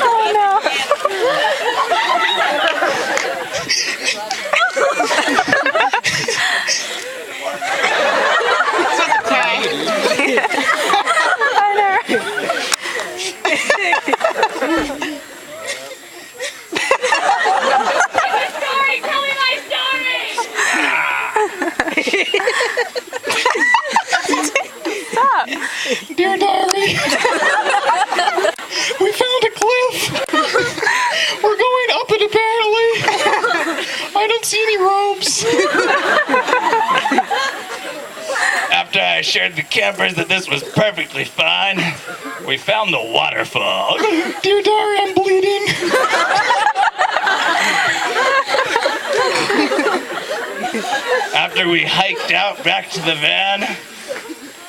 Oh no. I know. Story, tell me my story. Stop. Dear diary, we found a cliff. We're going up it apparently. I don't see any ropes. After I assured the campers that this was perfectly fine, we found the waterfall. Dear diary, I'm bleeding. After we hiked out back to the van,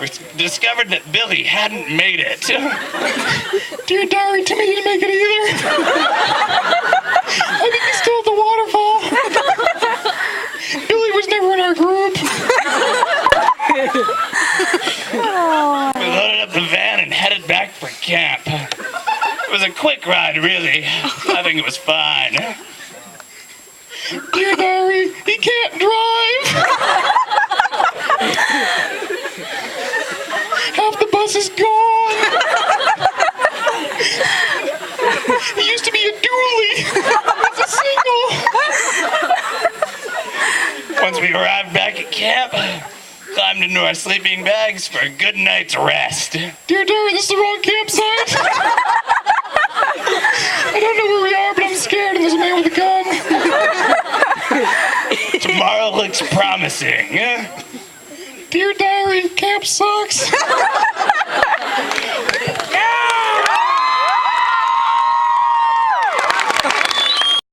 we discovered that Billy hadn't made it. Dear diary, Timmy didn't make it either. I think he's still at the waterfall. Billy was never in our group. We loaded up the van and headed back for camp. It was a quick ride, really. I think it was fine. Dear diary, he can't drive. Half the bus is gone. It used to be a dually. It's a single. Once we arrived back at camp, climbed into our sleeping bags for a good night's rest. Dear diary, this is the wrong campsite. I don't know where we are, but I'm scared and there's a man with a gun. Tomorrow looks promising. Dear diary, camp sucks.